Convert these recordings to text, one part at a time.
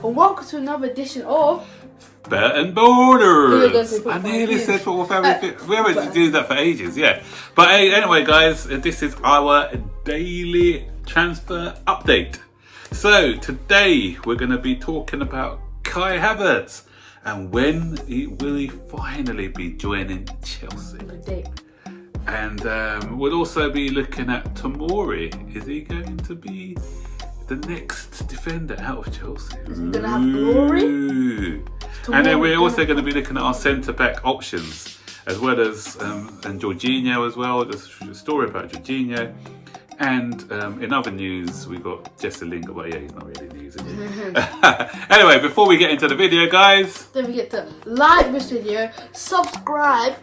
and welcome to another edition of Burton Borders. I nearly said football family. We haven't do that for ages, yeah. But anyway, guys, this is our daily transfer update. So today we're going to be talking about Kai Havertz and when will he finally be joining Chelsea. And we'll also be looking at Tomori. Is he going to be the next defender out of Chelsea? Is he going to have glory? And then we're also going to be looking at our centre-back options, as well as and Jorginho as well. There's a story about Jorginho. And in other news, we've got Jesse Lingard, but yeah, he's not really news, is he? Anyway, before we get into the video, guys, don't forget to like this video, subscribe,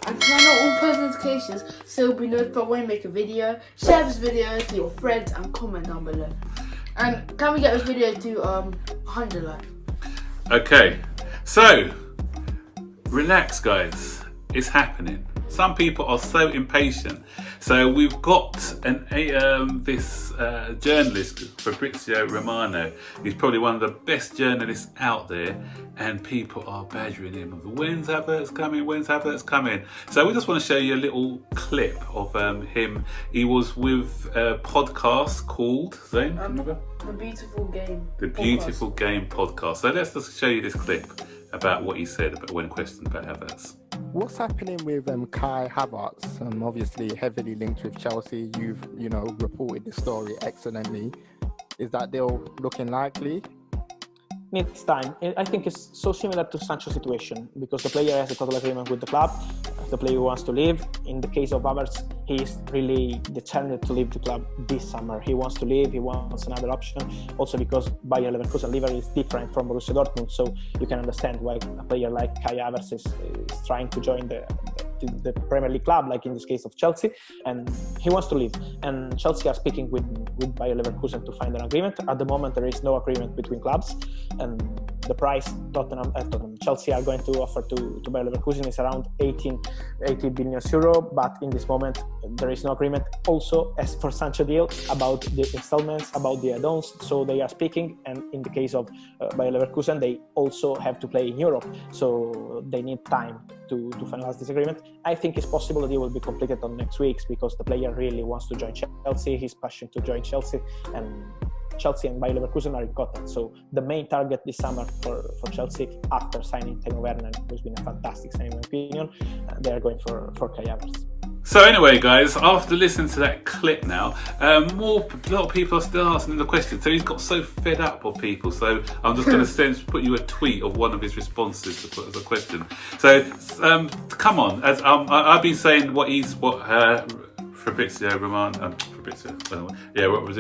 and turn on all post notifications so you'll be notified when we make a video. Share this video to your friends and comment down below. And can we get this video to 100 likes? Okay, so relax, guys. It's happening. Some people are so impatient. So we've got this journalist, Fabrizio Romano. He's probably one of the best journalists out there, and people are badgering him. When's Havertz coming? When's Havertz coming? So we just want to show you a little clip of him. He was with a podcast called Zane. Remember? The Beautiful Game. The Beautiful Game podcast. So let's just show you this clip about what he said about when questioned about Havertz. What's happening with Kai Havertz? Obviously heavily linked with Chelsea. You've reported the story excellently. Is that deal looking likely? Needs time. I think it's so similar to Sancho's situation because the player has a total agreement with the club. The player wants to leave. In the case of Havertz, he is really determined to leave the club this summer. He wants to leave. He wants another option. Also because Bayer Leverkusen lever is different from Borussia Dortmund, so you can understand why a player like Kai Havertz is trying to join the Premier League club, like in this case of Chelsea, and he wants to leave. And Chelsea are speaking with Bayer Leverkusen to find an agreement. At the moment, there is no agreement between clubs, and the price Chelsea are going to offer to Bayer Leverkusen is around 80 billion euro, but in this moment there is no agreement. Also, as for Sancho deal, about the installments, about the add-ons, so they are speaking, and in the case of Bayer Leverkusen, they also have to play in Europe, so they need time to finalize this agreement. I think it's possible that it will be completed on next weeks because the player really wants to join Chelsea. He's passionate to join Chelsea, and Chelsea and Bayer Leverkusen are in contact. So the main target this summer for Chelsea, after signing Timo Werner, who's been a fantastic signing in my opinion, they are going for Kai Havertz. So anyway, guys, after listening to that clip now, a lot of people are still asking the question. So he's got so fed up of people. So I'm just going to put you a tweet of one of his responses to put as a question. So come on, as I've been saying Fabrizio Romano,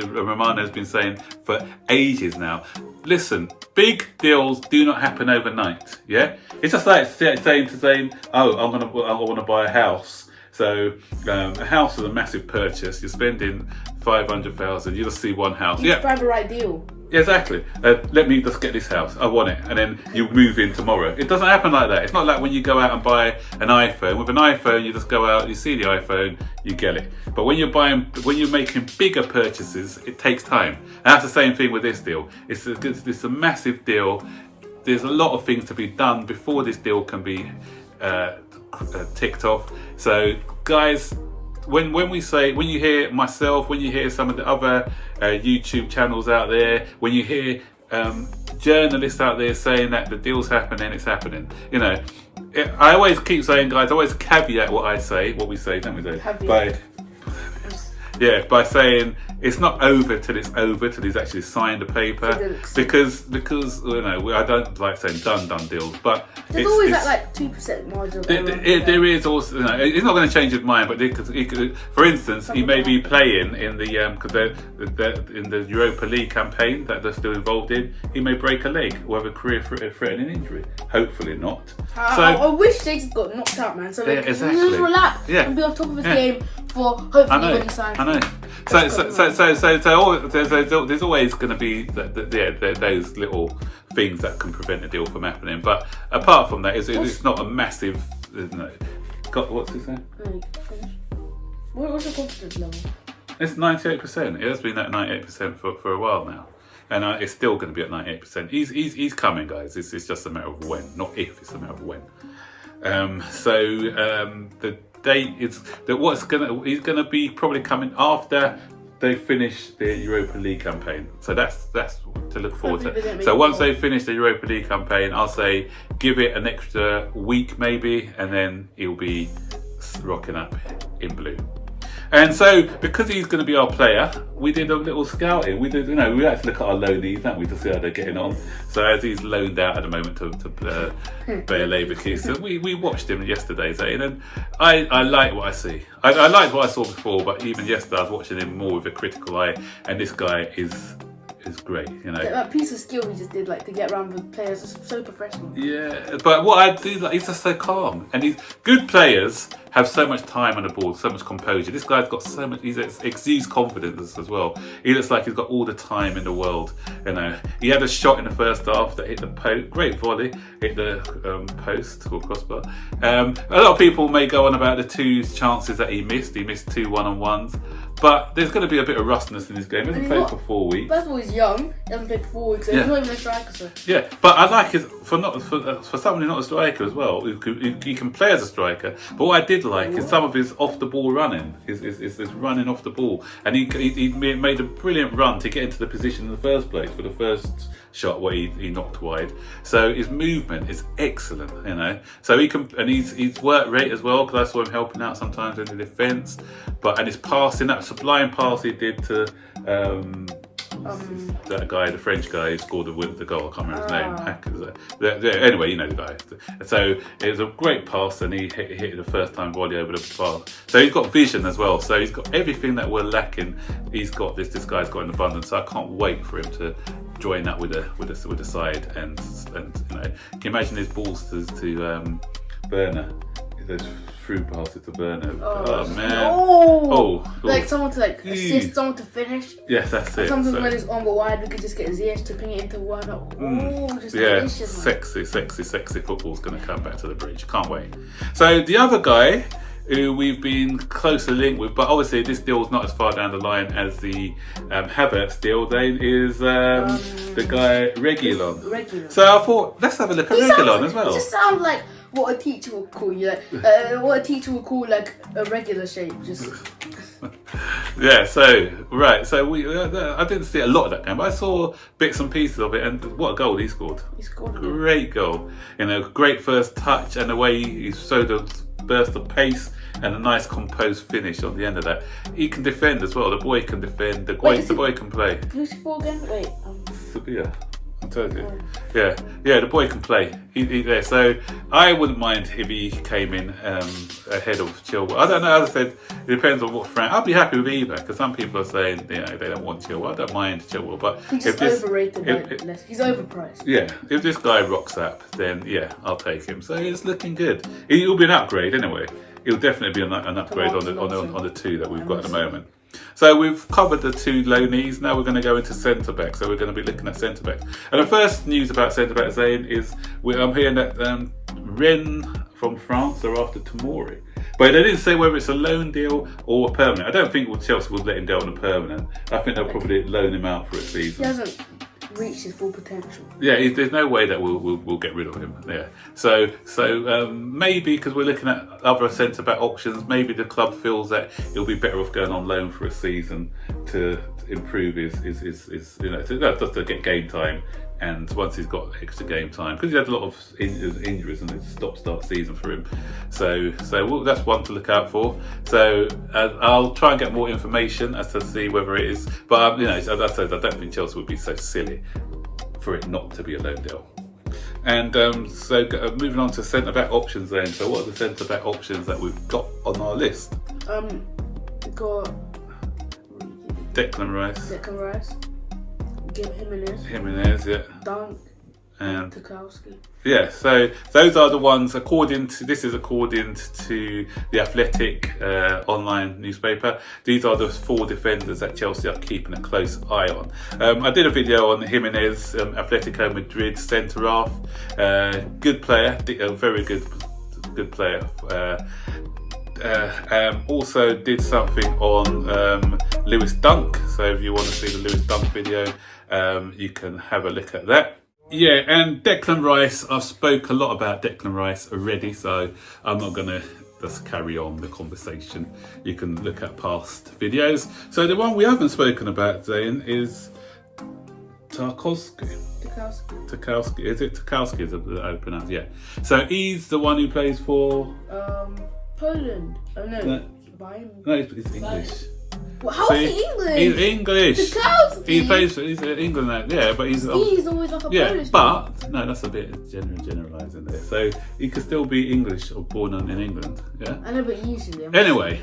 Romano has been saying for ages now. Listen, big deals do not happen overnight. Yeah, it's just like saying to Zane, "Oh, I want to buy a house." So a house is a massive purchase. You're spending 500,000. You just see one house. You find the right deal. Yeah, exactly. Let me just get this house. I want it, and then you move in tomorrow. It doesn't happen like that. It's not like when you go out and buy an iPhone. With an iPhone, you just go out, you see the iPhone, you get it. But when you're making bigger purchases, it takes time. And that's the same thing with this deal. It's a massive deal. There's a lot of things to be done before this deal can be ticked off. So guys, when you hear myself, when you hear some of the other YouTube channels out there, when you hear journalists out there saying that the deal's happening, it's happening. I always keep saying, guys, I always caveat what we say, don't we, Dave? By saying it's not over till it's over, till he's actually signed a paper. Because I don't like saying done deals, but there's always that like 2% margin. There is also, it's not going to change his mind, but he could, for instance, he may be playing in the in the Europa League campaign that they're still involved in. He may break a leg or have a career-threatening injury. Hopefully not. I wish they just got knocked out, man. So exactly. Just relax and be on top of his game for hopefully when he signs. I know. So there's always going to be those little things that can prevent a deal from happening. But apart from that, it's not a massive. What's it saying? What's your confidence level? It's 98%. It has been at 98% for a while now. and it's still going to be at 98%. He's coming, guys. It's just a matter of when, not if. It's a matter of when. The date is that he's gonna be probably coming after they finish the Europa League campaign. So that's to look forward to. So once they finish the Europa League campaign, I'll say give it an extra week maybe, and then he'll be rocking up in blue. And so, because he's going to be our player, we did a little scouting. We had to look at our loanees, didn't we, to see how they're getting on. So as he's loaned out at the moment to Bayer Leverkusen, we watched him yesterday, Zane, and I like what I see. I liked what I saw before, but even yesterday I was watching him more with a critical eye, and this guy is great, That piece of skill he just did, like to get around with players, is so professional. Yeah, but what I do like, he's just so calm, and these good players have so much time on the ball, so much composure. This guy's got so much. He exudes confidence as well. He looks like he's got all the time in the world. He had a shot in the first half that hit the post, great volley, hit the post or crossbar. A lot of people may go on about the 2 chances that he missed. He missed 2 one-on-ones. But there's going to be a bit of rustiness in his game. He hasn't played for 4 weeks. First of all, he's young. He hasn't played for 4 weeks, so he's not even a striker. So. Yeah, but I like his for someone who's not a striker as well. He can play as a striker. But what I did like is some of his off the ball running. His running off the ball, and he made a brilliant run to get into the position in the first place for the first shot where he knocked wide. So his movement is excellent, So he can, and his work rate as well, because I saw him helping out sometimes in the defence. And his passing, that sublime pass he did to that guy, the French guy who scored the goal. I can't remember his name. Anyway, you know the guy. So it was a great pass, and he hit it the first time volley over the bar. So he's got vision as well. So he's got everything that we're lacking. He's got this. This guy's got an abundance. So I can't wait for him to join that with the side. And can you imagine his balls to Werner? Those through passes to Werner. Oh man! Like someone to assist, someone to finish. Yes, that's it. Sometimes when it's on the wide, we could just get Ziyech to ping it into Werner. Sexy football's going to come back to the bridge. Can't wait. So the other guy who we've been closely linked with, but obviously this deal's not as far down the line as the Havertz deal, is the guy Reguilon. So I thought, let's have a look at Reguilon as well. It just sounds like what a teacher would call you, what a teacher would call like a regular shape. Just yeah. So I didn't see a lot of that game, but I saw bits and pieces of it, and what a goal he scored! He scored a great goal. Great first touch, and the way he showed a burst of pace and a nice composed finish on the end of that. He can defend as well. The boy can defend. The boy can play. Who's he for again? Wait. Sevilla. I told you. Yeah. The boy can play. So I wouldn't mind if he came in ahead of Chilwell. I don't know. As I said, it depends on what Frank. I'll be happy with either, because some people are saying they don't want Chilwell. I don't mind Chilwell, but he's just overrated. He's overpriced. Yeah. If this guy rocks up, then yeah, I'll take him. So it's looking good. He'll be an upgrade anyway. He'll definitely be an upgrade on the 2 that we've got at the moment. So we've covered the 2 loanees. Now we're going to go into centre-back. So we're going to be looking at centre-back. And the first news about centre-back, Zayn, is I'm hearing that Rennes from France are after Tomori. But they didn't say whether it's a loan deal or a permanent. I don't think Chelsea will let him go on a permanent. I think they'll probably loan him out for a season. He hasn't reached his full potential. Yeah, there's no way that we'll get rid of him. Yeah. So maybe because we're looking at other centre back options, maybe the club feels that he'll be better off going on loan for a season to improve his just to get game time. And once he's got extra game time, because he had a lot of injuries and it's stop-start season for him, so that's one to look out for. So I'll try and get more information as to see whether it is. But as I said, I don't think Chelsea would be so silly for it not to be a loan deal. And moving on to centre back options then. So what are the centre back options that we've got on our list? We've got Declan Rice. Jimenez, yeah. Dunk. And Tarkovsky. Yeah, so those are the ones according to the Athletic online newspaper. These are the 4 defenders that Chelsea are keeping a close eye on. I did a video on Jimenez, Atletico Madrid centre half. Good player, a very good player. Also did something on Lewis Dunk. So if you want to see the Lewis Dunk video, you can have a look at that. Yeah, and Declan Rice, I've spoke a lot about Declan Rice already, so I'm not going to just carry on the conversation. You can look at past videos. So the one we haven't spoken about today is Tarkovsky. Is it Tarkovsky? Is it how to pronounce? Yeah. So he's the one who plays for Poland. Oh no. No, he's English. Well, how is he English? He's English. Tarkovsky. He's in England now. Yeah, but he's always like a Polish. But no, that's a bit generalising there. So he could still be English or born in England. Yeah. I know, but usually. Anyway.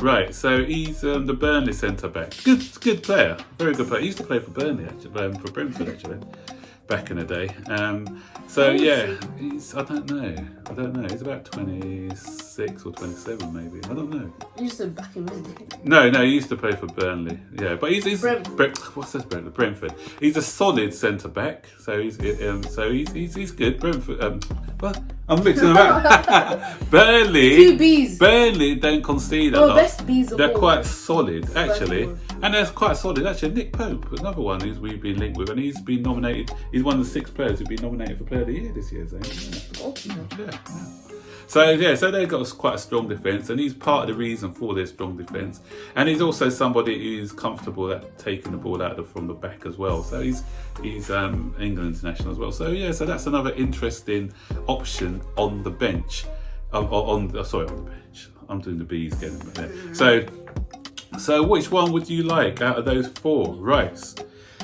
Right, so he's the Burnley centre back. Good player, very good player. He used to play for Burnley actually, for Brentford actually, back in the day. So yeah, I don't know. He's about 26 or 27 maybe. I don't know. You said back in the day. No, he used to play for Burnley. Yeah, but he's what's this Brentford? He's a solid centre back. So he's good. Brentford. Well, I'm mixing them up. Burnley. 2 Bs. Burnley don't concede a lot. Best Bs of They're all. quite solid actually, and they're quite solid actually. Nick Pope, another one who's we've been linked with, and he's been nominated. He's one of the 6 players who've been nominated for Player of the Year this year. So they've got quite a strong defence, and he's part of the reason for their strong defence. And he's also somebody who's comfortable at taking the ball out from the back as well. So he's England international as well. So yeah, so that's another interesting option on the bench. On the bench. I'm doing the B's again. So which one would you like out of those 4? Rice,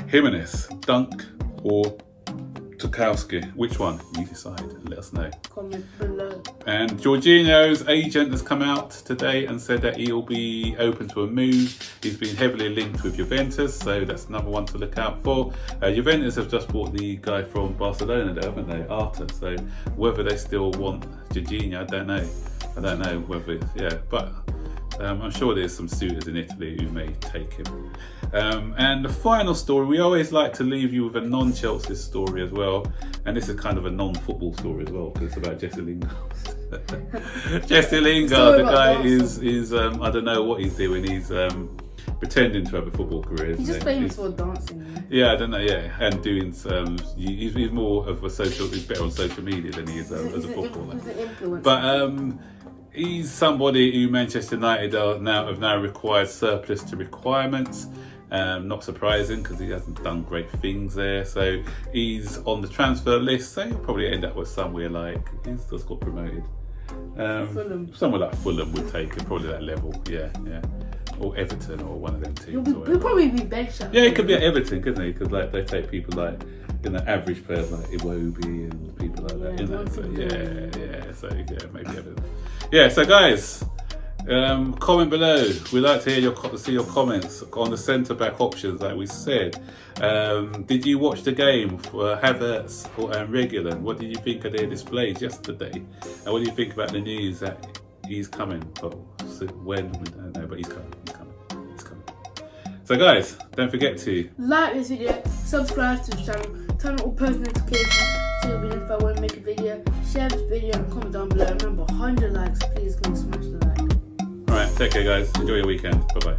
Jimenez, Dunk, or Tarkovsky? Which one? You decide. Let us know. Comment below. And Jorginho's agent has come out today and said that he'll be open to a move. He's been heavily linked with Juventus, so that's another one to look out for. Juventus have just bought the guy from Barcelona, though, haven't they? Arta. So whether they still want Jorginho, I don't know whether, but I'm sure there's some suitors in Italy who may take him. And the final story, we always like to leave you with a non-Chelsea story as well. And this is kind of a non-football story as well, because it's about Jesse Lingard. Jesse Lingard, the guy is I don't know what he's doing. He's pretending to have a football career. He's just famous for dancing. Yeah, I don't know. Yeah, and doing he's more of a he's better on social media than he is as a footballer. He's an influencer. But he's somebody who Manchester United have now required surplus to requirements. Not surprising because he hasn't done great things there. So he's on the transfer list. So he'll probably end up with somewhere like he's just got promoted. Fulham. Somewhere like Fulham would take him, probably that level. Yeah. Or Everton or one of them teams. He'll probably be benched. Yeah, he could be at Everton, couldn't he? Because like they take people like average players like Iwobi and people like that. So maybe Everton. Yeah, so guys, comment below. We'd like to see your comments on the centre back options, like we said. Did you watch the game for Havertz and Regular? What did you think of their displays yesterday? And what do you think about the news that he's coming? When we don't know, but he's coming. So guys, don't forget to like this video, subscribe to the channel, turn on all post notifications so you'll be notified when I make a video. Share this video and comment down below. Remember, 100 likes, please can you smash the like. Alright, take care guys. Enjoy your weekend. Bye bye.